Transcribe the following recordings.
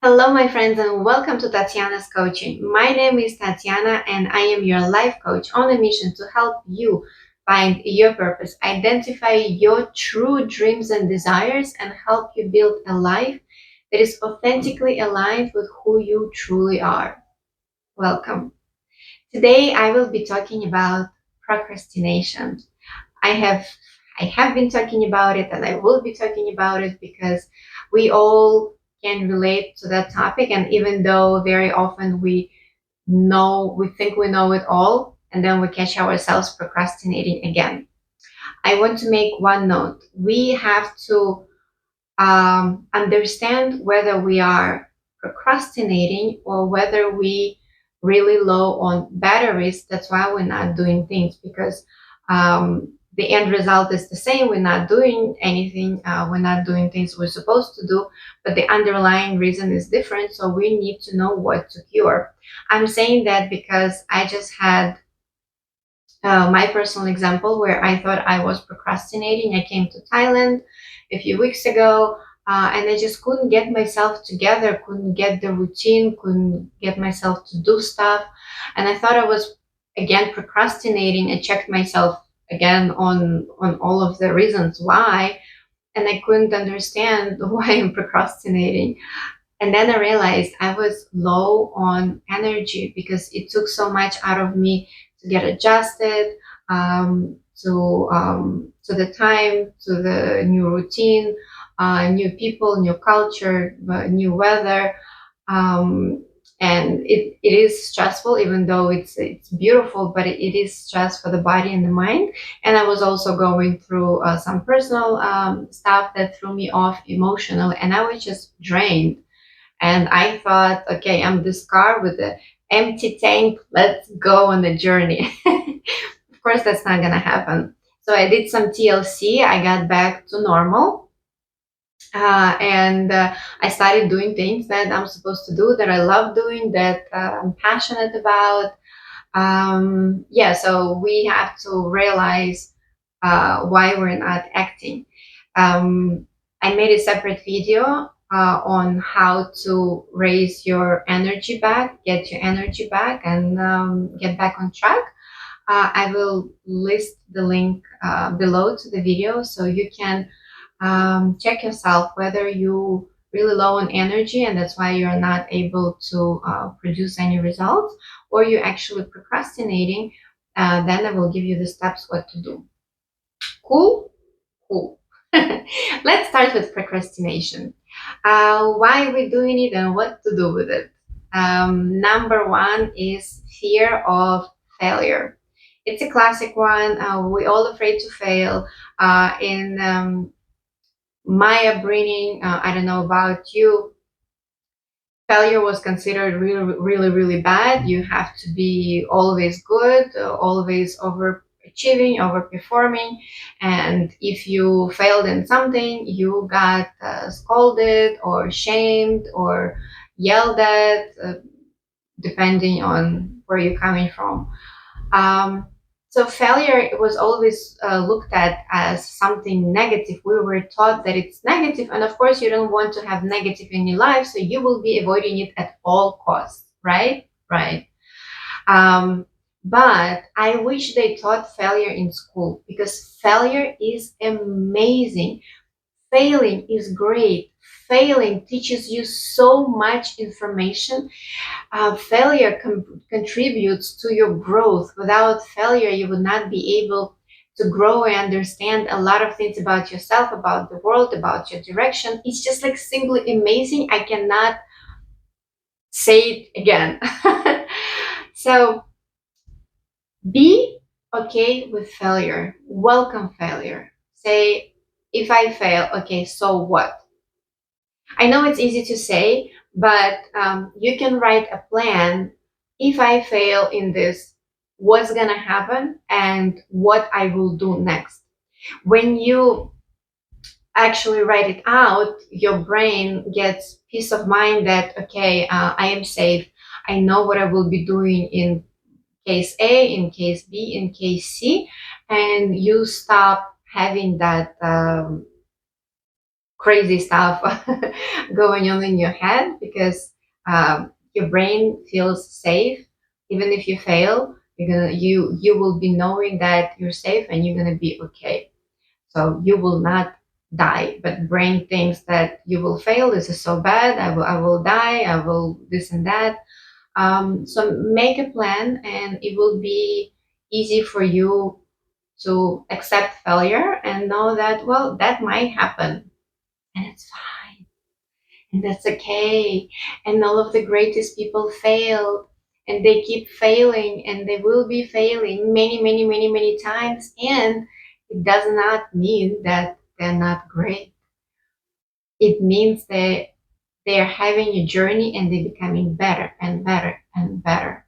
Hello, my friends, and welcome to Tatiana's Coaching. My name is Tatiana, and I am your life coach on a mission to help you find your purpose, identify your true dreams and desires, and help you build a life that is authentically aligned with who you truly are. Welcome. Today, I will be talking about procrastination. I have I have been talking about it and I will be talking about it because we all can relate to that topic. And even though very often we think we know it all, and then we catch ourselves procrastinating again. I want to make one note. We have to understand whether we are procrastinating or whether we really low on batteries. That's why we're not doing things, because the end result is the same. We're not doing anything. We're not doing things we're supposed to do, but the underlying reason is different. So we need to know what to cure. I'm saying that because I just had my personal example where I thought I was procrastinating. I came to Thailand a few weeks ago, and I just couldn't get myself together, couldn't get the routine, couldn't get myself to do stuff. And I thought I was again procrastinating. I checked myself again on all of the reasons why, and I couldn't understand why I'm procrastinating. And then I realized I was low on energy because it took so much out of me to get adjusted to the time, to the new routine, new people, new culture, new weather. Um, and it is stressful, even though it's beautiful, but it is stress for the body and the mind. And I was also going through some personal stuff that threw me off emotionally, and I was just drained. And I thought, okay, I'm this car with an empty tank. Let's go on the journey. Of course, that's not going to happen. So I did some TLC. I got back to normal. And I started doing things that I'm supposed to do, that I love doing, that I'm passionate about. Yeah, so we have to realize why we're not acting. I made a separate video on how to raise your energy back, get your energy back, and get back on track. I will list the link below to the video so you can check yourself whether you really low on energy and that's why you're not able to produce any results, or you're actually procrastinating. Then I will give you the steps what to do. Cool? Cool. Let's start with procrastination. Why we're doing it and what to do with it. Number one is fear of failure. It's a classic one. We're all afraid to fail. In my upbringing, I don't know about you, failure was considered really, really, really bad. You have to be always good, always overachieving, overperforming. And if you failed in something, you got scolded or shamed or yelled at, depending on where you're coming from. Um, so failure was always looked at as something negative. We were taught that it's negative, and of course, you don't want to have negative in your life, so you will be avoiding it at all costs, right? Right. Um, but I wish they taught failure in school, because failure is amazing. Failing is great. Failing teaches you so much information. Failure contributes to your growth. Without failure, you would not be able to grow and understand a lot of things about yourself, about the world, about your direction. It's just like simply amazing. I cannot say it again. So be okay with failure. Welcome failure. Say, if I fail, okay, so what? I know it's easy to say, but you can write a plan. If I fail in this, what's going to happen and what I will do next. When you actually write it out, your brain gets peace of mind that, okay, I am safe. I know what I will be doing in case A, in case B, in case C, and you stop having that crazy stuff going on in your head, because your brain feels safe. Even if you fail, you will be knowing that you're safe and you're gonna be okay. So you will not die, but brain thinks that you will fail. This is so bad. I will die. I will this and that. So make a plan, and it will be easy for you to accept failure and know that, well, that might happen, and it's fine, and that's okay. And all of the greatest people fail, and they keep failing, and they will be failing many, many, many, many times. And it does not mean that they're not great. It means that they're having a journey and they're becoming better and better and better.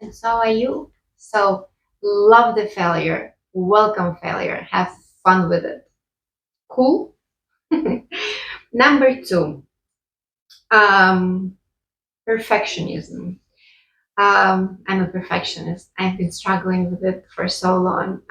And so are you. So love the failure, welcome failure, have fun with it. Cool. Number two, um, perfectionism. I'm a perfectionist. I've been struggling with it for so long.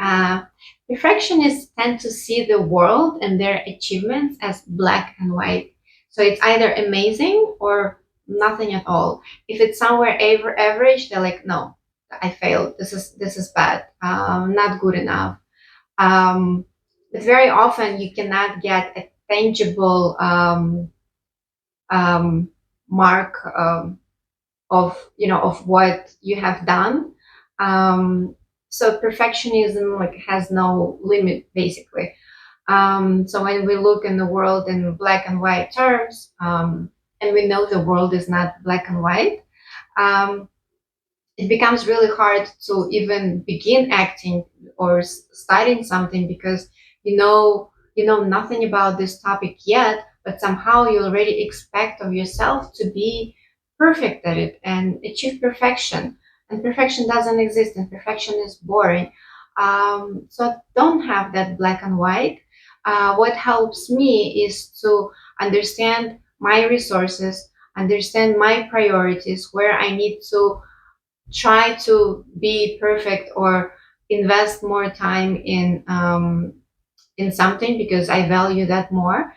Perfectionists tend to see the world and their achievements as black and white. So it's either amazing or nothing at all. If it's somewhere average, they're like, no, I failed. This is bad. Not good enough. Um, but very often you cannot get a tangible um, mark. Of what you have done. So perfectionism like has no limit basically. So when we look in the world in black and white terms, and we know the world is not black and white, um, it becomes really hard to even begin acting or studying something, because you know nothing about this topic yet, but somehow you already expect of yourself to be perfect at it and achieve perfection. And perfection doesn't exist, and perfection is boring. So don't have that black and white. What helps me is to understand my resources, understand my priorities, where I need to try to be perfect or invest more time in something because I value that more.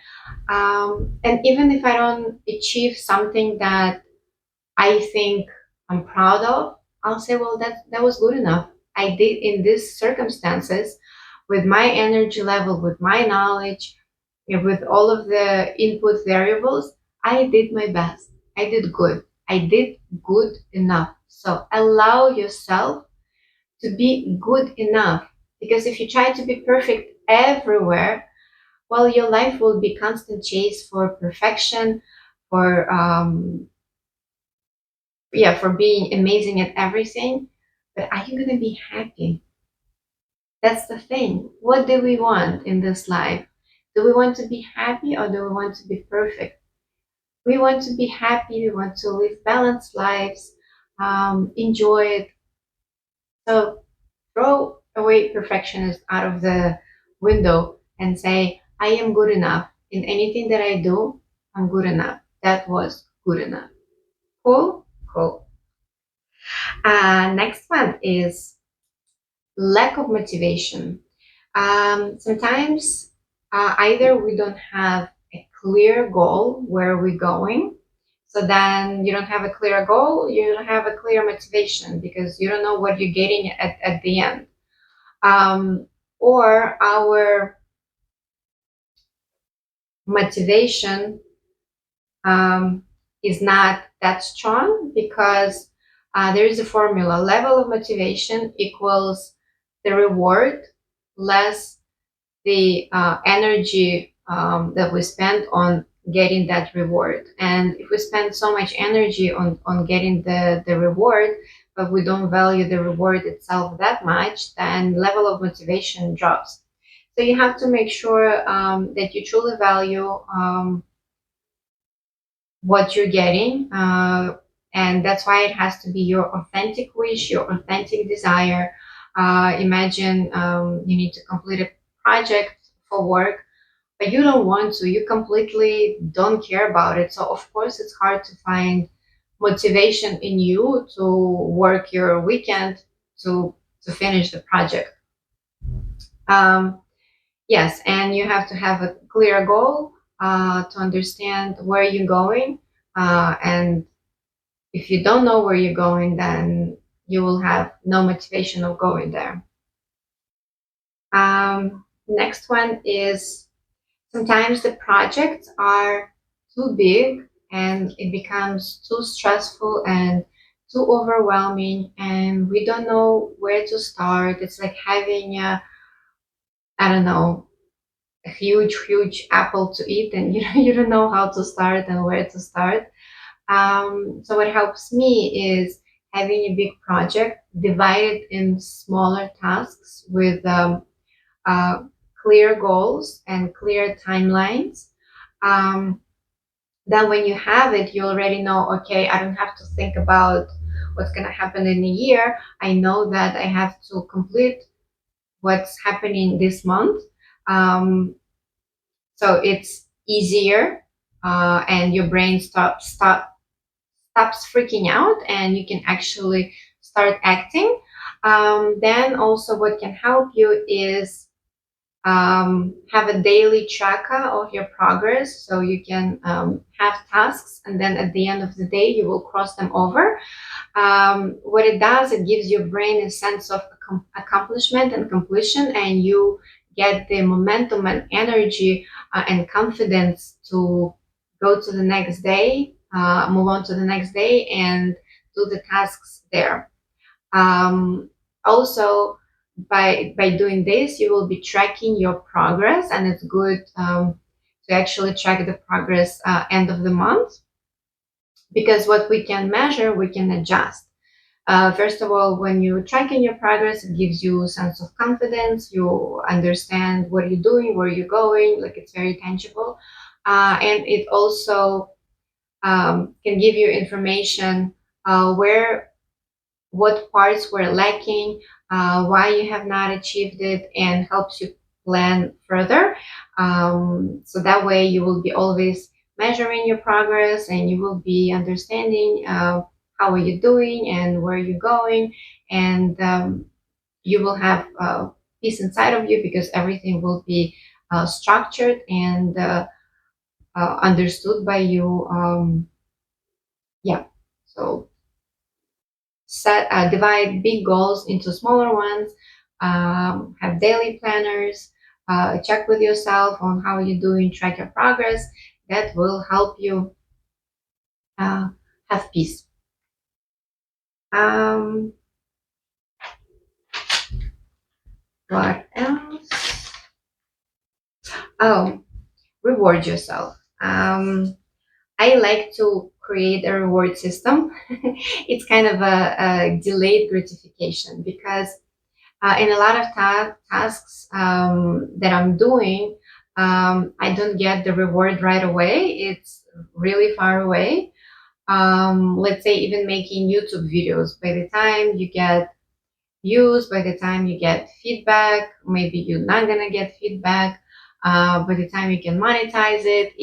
And even if I don't achieve something that I think I'm proud of, I'll say, well, that was good enough. I did in these circumstances, with my energy level, with my knowledge, with all of the input variables, I did my best. I did good. I did good enough. So allow yourself to be good enough. Because if you try to be perfect everywhere, well, your life will be constant chase for perfection, for for being amazing at everything. But are you gonna be happy? That's the thing. What do we want in this life? Do we want to be happy, or do we want to be perfect? We want to be happy. We want to live balanced lives, enjoy it. So throw away perfectionist out of the window and say, I am good enough. In anything that I do, I'm good enough. That was good enough. Cool? Cool. Next one is lack of motivation. Sometimes either we don't have a clear goal where we're going. So then you don't have a clear goal, you don't have a clear motivation because you don't know what you're getting at the end. Or our motivation um, is not that strong because there is a formula: level of motivation equals the reward less the energy that we spend on getting that reward. And if we spend so much energy on getting the reward, but we don't value the reward itself that much, then level of motivation drops. So you have to make sure that you truly value what you're getting. And that's why it has to be your authentic wish, your authentic desire. Imagine you need to complete a project for work, but you don't want to, you completely don't care about it. So, of course, it's hard to find motivation in you to work your weekend to finish the project. Um, yes, and you have to have a clear goal. to understand where you're going. And if you don't know where you're going, then you will have no motivation of going there. Next one is sometimes the projects are too big and it becomes too stressful and too overwhelming, and we don't know where to start. It's like having a, I don't know, a huge apple to eat, and you don't know how to start and where to start. So what helps me is having a big project divided in smaller tasks with uh, clear goals and clear timelines. Um, then when you have it, you already know, okay, I don't have to think about what's going to happen in a year. I know that I have to complete what's happening this month. Um, so it's easier, and your brain stops freaking out, and you can actually start acting. Then also what can help you is have a daily tracker of your progress, so you can have tasks, and then at the end of the day you will cross them over. What it does, it gives your brain a sense of accomplishment and completion, and you get the momentum and energy and confidence to go to the next day, move on to the next day, and do the tasks there. Also, by doing this, you will be tracking your progress, and it's good to actually track the progress end of the month, because what we can measure, we can adjust. First of all, when you're tracking your progress, it gives you a sense of confidence. You understand what you're doing, where you're going, like it's very tangible. And it also can give you information where what parts were lacking, why you have not achieved it, and helps you plan further. So that way you will be always measuring your progress, and you will be understanding how are you doing and where you're going, and you will have peace inside of you, because everything will be structured and understood by you. Yeah. So divide big goals into smaller ones, have daily planners, check with yourself on how you're doing, track your progress. That will help you uh, have peace. um, what else? Oh, reward yourself. I like to create a reward system. It's kind of a delayed gratification, because in a lot of tasks that I'm doing, I don't get the reward right away. It's really far away. Let's say even making YouTube videos, by the time you get views, by the time you get feedback, maybe you're not gonna get feedback. By the time you can monetize it,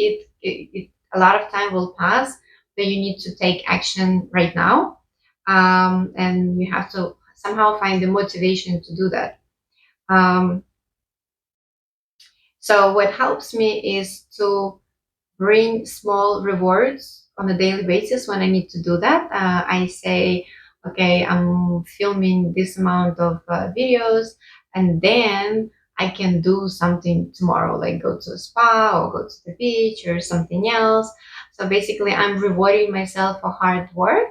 a lot of time will pass. That you need to take action right now, and you have to somehow find the motivation to do that. Um, so what helps me is to bring small rewards on a daily basis when I need to do that. I say, okay, I'm filming this amount of videos, and then I can do something tomorrow, like go to a spa or go to the beach or something else. So basically, I'm rewarding myself for hard work.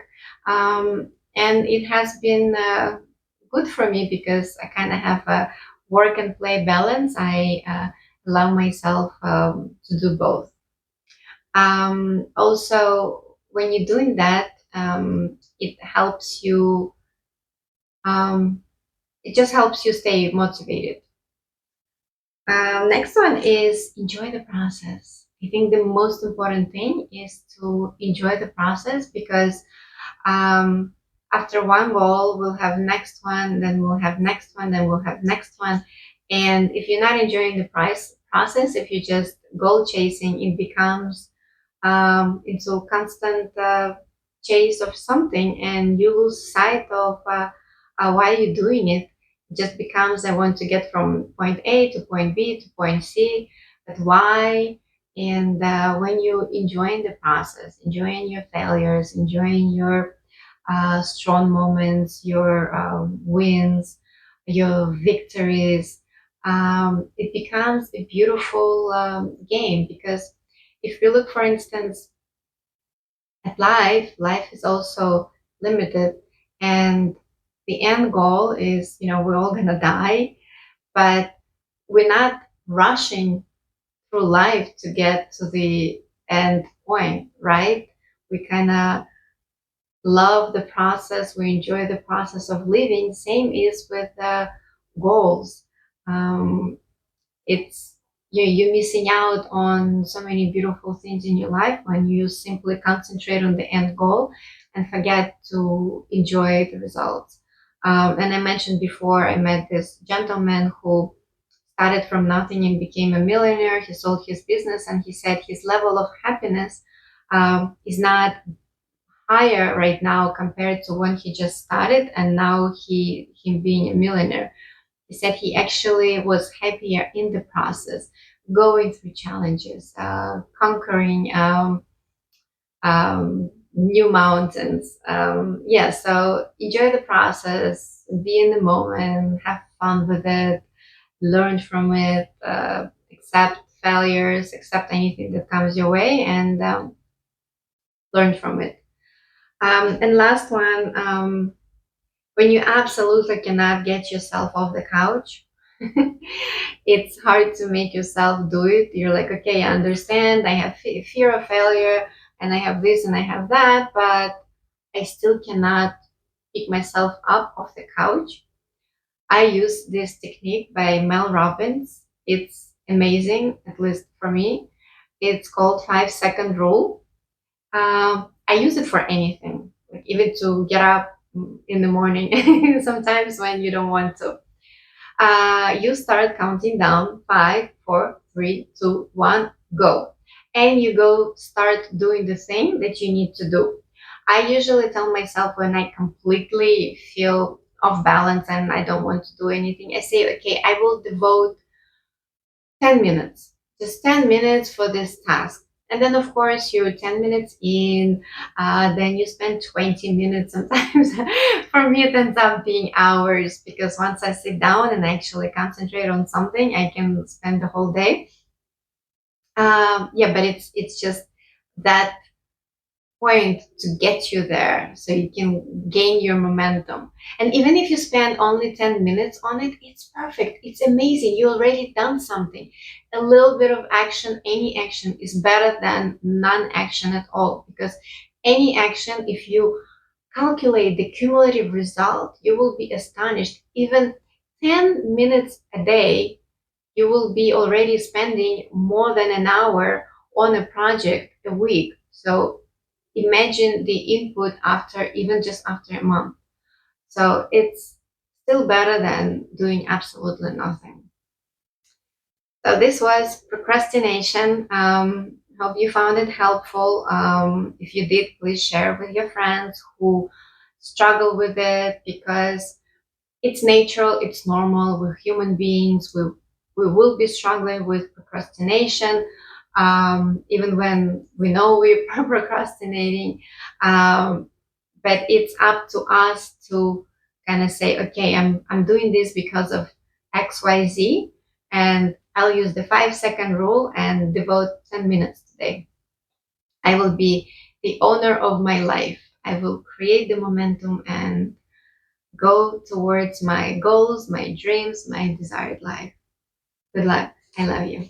And it has been good for me, because I kind of have a work and play balance. I allow myself to do both. Also, when you're doing that, it helps you. Um, it just helps you stay motivated. Next one is enjoy the process. I think the most important thing is to enjoy the process, because um, after one goal, we'll have next one, then we'll have next one, then we'll have next one. And if you're not enjoying the process, if you're just goal chasing, it becomes into constant chase of something, and you lose sight of why you're doing it. It just becomes, I want to get from point A to point B to point C, but why? And when you enjoying the process, enjoying your failures, enjoying your strong moments, your wins, your victories, it becomes a beautiful game. Because if you look, for instance, at life, life is also limited, and the end goal is, we're all gonna die, but we're not rushing through life to get to the end point, right? We kind of love the process, we enjoy the process of living. Same is with goals. Um, it's you're missing out on so many beautiful things in your life when you simply concentrate on the end goal and forget to enjoy the results. And I mentioned before, I met this gentleman who started from nothing and became a millionaire. He sold his business, and he said his level of happiness is not higher right now compared to when he just started, and now him being a millionaire. He said he actually was happier in the process, going through challenges, conquering new mountains. Yeah, so enjoy the process, be in the moment, have fun with it, learn from it, accept failures, accept anything that comes your way, and learn from it. And last one, when you absolutely cannot get yourself off the couch, it's hard to make yourself do it. You're like, okay, I understand. I have fear of failure, and I have this and I have that, but I still cannot pick myself up off the couch. I use this technique by Mel Robbins. It's amazing, at least for me. It's called 5 second rule. I use it for anything, like even to get up in the morning, sometimes when you don't want to. You start counting down: five, four, three, two, one, go. And you go start doing the thing that you need to do. I usually tell myself when I completely feel off balance and I don't want to do anything, I say, okay, I will devote 10 minutes, just 10 minutes for this task. And then, of course, you're 10 minutes in, then you spend 20 minutes. Sometimes for me, it ends up being hours, because once I sit down and actually concentrate on something, I can spend the whole day. Yeah, but it's just that point to get you there so you can gain your momentum. And even if you spend only 10 minutes on it, it's perfect. It's amazing. You already done something. A little bit of action, any action is better than non-action at all, because any action, if you calculate the cumulative result, you will be astonished. Even 10 minutes a day, you will be already spending more than an hour on a project a week. So imagine the input after, even just after a month. So it's still better than doing absolutely nothing. So this was procrastination. Hope you found it helpful. If you did, please share with your friends who struggle with it, because it's natural, it's normal. We're human beings. We will be struggling with procrastination, even when we know we're procrastinating. But it's up to us to kind of say, okay, I'm doing this because of XYZ, and I'll use the 5 second rule and devote 10 minutes today. I will be the owner of my life. I will create the momentum and go towards my goals, my dreams, my desired life. Good luck. I love you.